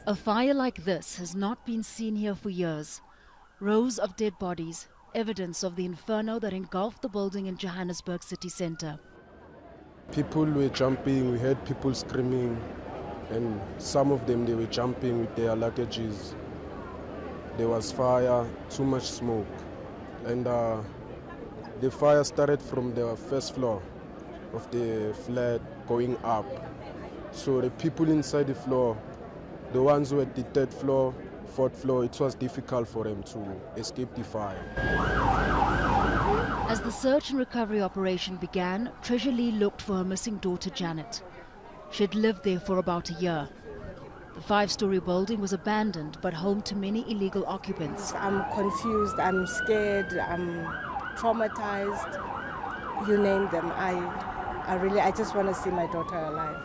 A fire like this has not been seen here for years. Rows of dead bodies, evidence of the inferno that engulfed the building in Johannesburg city centre. People were jumping, we heard people screaming, and some of them, they were jumping with their luggages. There was fire, too much smoke, and the fire started from the first floor of the flat going up. So the people inside the floor, the ones who were at the third floor, fourth floor, it was difficult for them to escape the fire. As the search and recovery operation began, Treasure Lee looked for her missing daughter Janet. She had lived there for about a year. The 5-story building was abandoned but home to many illegal occupants. I'm confused, I'm scared, I'm traumatized, you name them. I just want to see my daughter alive.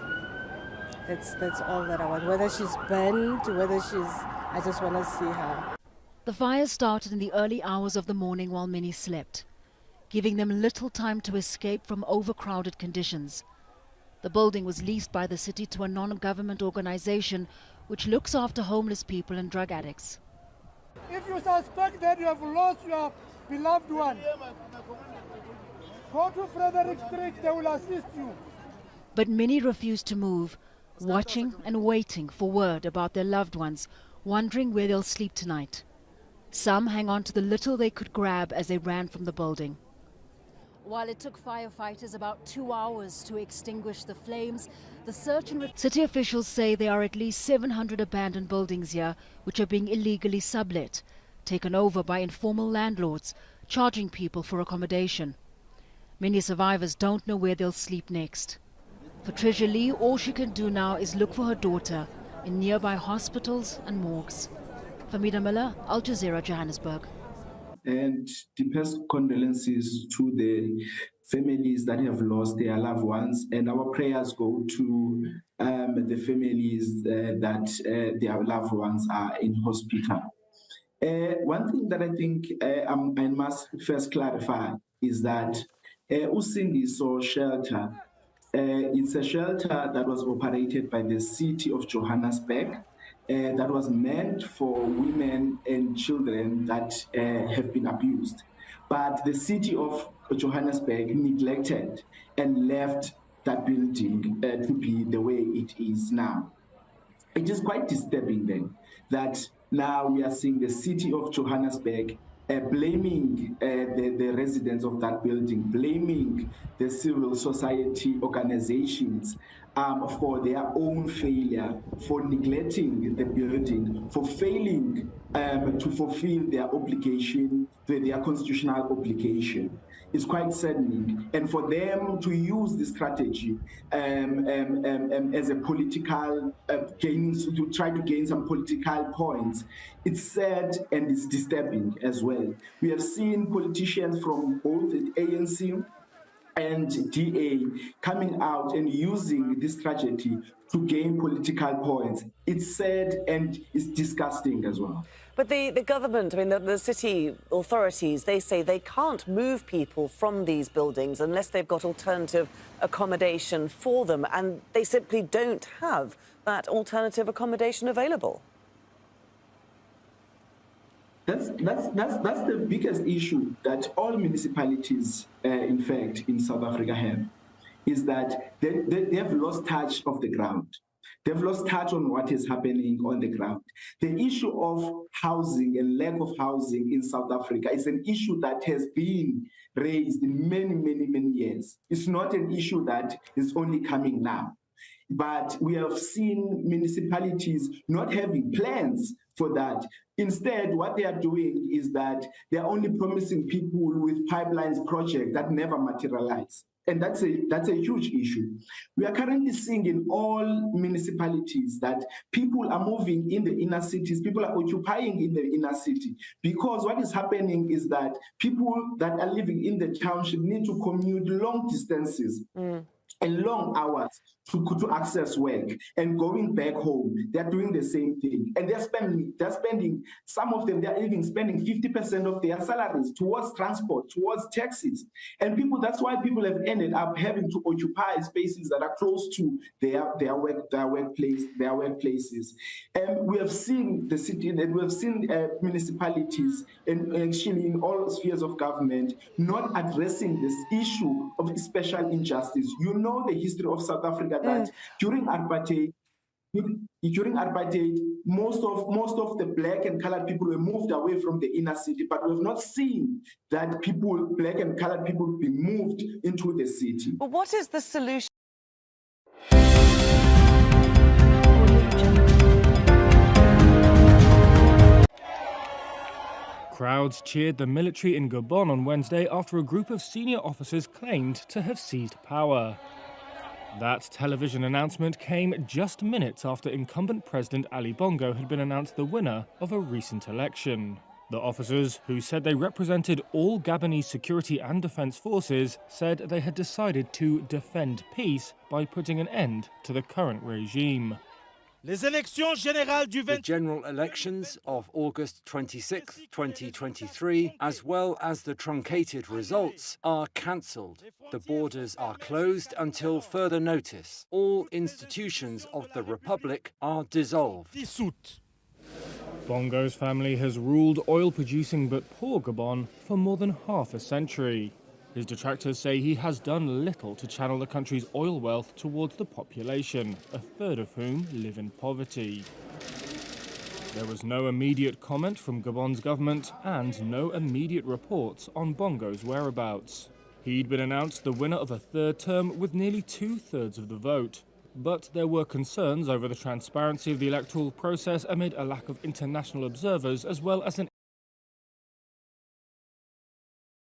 That's all that I want. Whether she's burned, I just want to see her. The fire started in the early hours of the morning while many slept, giving them little time to escape from overcrowded conditions. The building was leased by the city to a non-government organization which looks after homeless people and drug addicts. If you suspect that you have lost your beloved one, go to Frederick Street, they will assist you. But many refuse to move, watching and waiting for word about their loved ones, wondering where they'll sleep tonight. Some hang on to the little they could grab as they ran from the building. While it took firefighters about 2 hours to extinguish the flames, the search and city officials say there are at least 700 abandoned buildings here which are being illegally sublet, taken over by informal landlords, charging people for accommodation. Many survivors don't know where they'll sleep next. For Treasure Lee, all she can do now is look for her daughter in nearby hospitals and morgues. Famida Miller, Al Jazeera, Johannesburg. And deepest condolences to the families that have lost their loved ones, and our prayers go to the families that their loved ones are in hospital. One thing that I think I must first clarify is that Usindiso shelter, it's a shelter that was operated by the city of Johannesburg. That was meant for women and children that have been abused. But the city of Johannesburg neglected and left that building to be the way it is now. It is quite disturbing then that now we are seeing the city of Johannesburg blaming the residents of that building, blaming the civil society organizations for their own failure, for neglecting the building, for failing to fulfill their obligation, their constitutional obligation. It's quite saddening. And for them to use this strategy as a political gains, to try to gain some political points, it's sad and it's disturbing as well. We have seen politicians from both the ANC and DA coming out and using this tragedy to gain political points. It's sad and it's disgusting as well. But the government, I mean, the city authorities, they say they can't move people from these buildings unless they've got alternative accommodation for them, and they simply don't have that alternative accommodation available. That's the biggest issue that all municipalities, in fact, in South Africa have, is that they have lost touch of the ground. They've lost touch on what is happening on the ground. The issue of housing and lack of housing in South Africa is an issue that has been raised in many years. It's not an issue that is only coming now. But we have seen municipalities not having plans for that. Instead, what they are doing is that they are only promising people with pipelines projects that never materialize. And that's a huge issue. We are currently seeing in all municipalities that people are moving in the inner cities, people are occupying in the inner city, because what is happening is that people that are living in the township need to commute long distances and long hours to access work, and going back home, they're doing the same thing. And they're spending, some of them, they're even spending 50% of their salaries towards transport, towards taxis. And that's why people have ended up having to occupy spaces that are close to their workplaces. And we have seen the city, and we have seen municipalities, and actually in all spheres of government, not addressing this issue of special injustice. You know the history of South Africa, that during apartheid, most of the black and colored people were moved away from the inner city, but we have not seen that black and colored people be moved into the city. But what is the solution? Crowds cheered the military in Gabon on Wednesday after a group of senior officers claimed to have seized power. That television announcement came just minutes after incumbent President Ali Bongo had been announced the winner of a recent election. The officers, who said they represented all Gabonese security and defense forces, said they had decided to defend peace by putting an end to the current regime. The general elections of August 26, 2023, as well as the truncated results, are cancelled. The borders are closed until further notice. All institutions of the Republic are dissolved. Bongo's family has ruled oil-producing but poor Gabon for more than half a century. His detractors say he has done little to channel the country's oil wealth towards the population, a third of whom live in poverty. There was no immediate comment from Gabon's government and no immediate reports on Bongo's whereabouts. He'd been announced the winner of a third term with nearly two-thirds of the vote. But there were concerns over the transparency of the electoral process amid a lack of international observers, as well as an